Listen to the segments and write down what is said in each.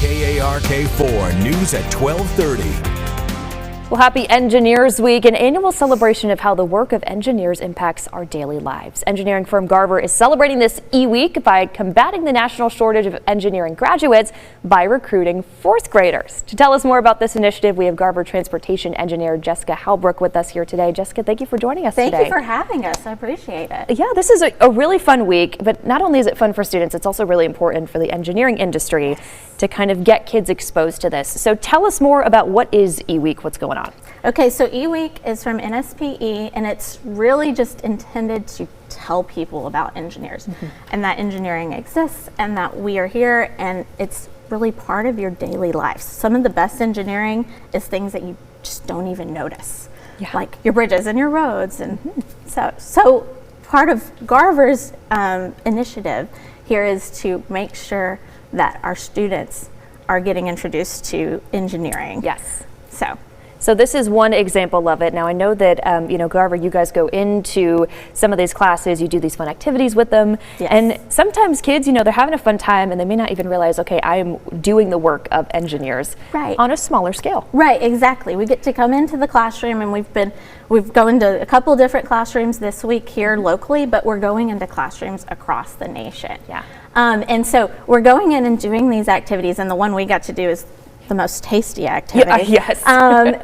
KARK4 News at 12:30. Well, happy Engineers Week, an annual celebration of how the work of engineers impacts our daily lives. Engineering firm Garver is celebrating this E-Week by combating the national shortage of engineering graduates by recruiting fourth graders. To tell us more about this initiative, we have Garver transportation engineer Jessica Halbrook with us here today. Jessica, thank you for joining us today. Thank you for having us. I appreciate it. Yeah, this is a really fun week, but not only is it fun for students, it's also really important for the engineering industry to kind of get kids exposed to this. So tell us more about what is E-Week, what's going on? Okay, so E-Week is from NSPE, and it's really just intended to tell people about engineers and that engineering exists and that we are here, and it's really part of your daily life. Some of the best engineering is things that you just don't even notice, like your bridges and your roads. And so part of Garver's initiative here is to make sure that our students are getting introduced to engineering. Yes. So this is one example of it. Now I know that, Garver, you guys go into some of these classes, you do these fun activities with them. Yes. And sometimes kids, they're having a fun time and they may not even realize, okay, I am doing the work of engineers on a smaller scale. Right, exactly. We get to come into the classroom, and we've gone to a couple different classrooms this week here locally, but we're going into classrooms across the nation. Yeah. And so we're going in and doing these activities, and the one we got to do is the most tasty activity. Yes.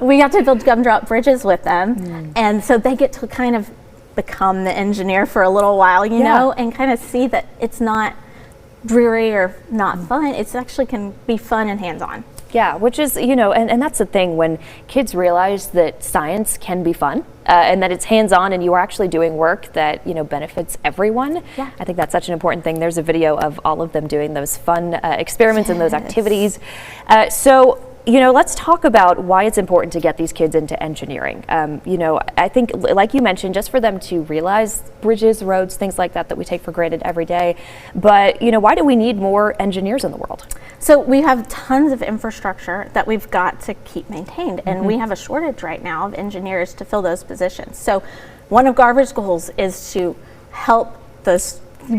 We got to build gumdrop bridges with them, and so they get to kind of become the engineer for a little while, you know, and kind of see that it's not dreary or not fun. It's actually can be fun and hands-on. Yeah, which is, and that's the thing, when kids realize that science can be fun and that it's hands-on and you are actually doing work that, benefits everyone. Yeah. I think that's such an important thing. There's a video of all of them doing those fun experiments and those activities. Let's talk about why it's important to get these kids into engineering. I think, like you mentioned, just for them to realize bridges, roads, things like that we take for granted every day. But, why do we need more engineers in the world? So we have tons of infrastructure that we've got to keep maintained, and we have a shortage right now of engineers to fill those positions. So one of Garver's goals is to help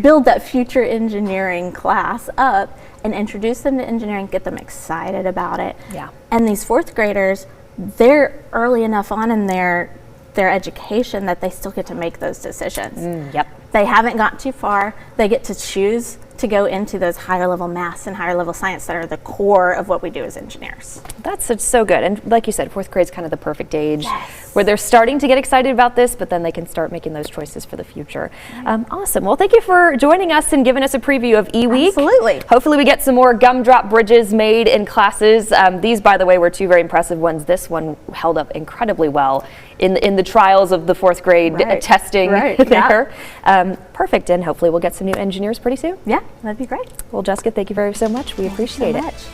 build that future engineering class up and introduce them to engineering, get them excited about it. Yeah. And these fourth graders, they're early enough on in their education that they still get to make those decisions. Yep. They haven't got too far. They get to choose to go into those higher level maths and higher level science that are the core of what we do as engineers. That's so good. And like you said, fourth grade is kind of the perfect age where they're starting to get excited about this, but then they can start making those choices for the future. Awesome. Well, thank you for joining us and giving us a preview of E-Week. Absolutely. Hopefully we get some more gumdrop bridges made in classes. These, by the way, were two very impressive ones. This one held up incredibly well in the trials of the fourth grade testing there. Perfect. And hopefully we'll get some new engineers pretty soon. Yeah, that'd be great. Well, Jessica, thank you so much. We appreciate it.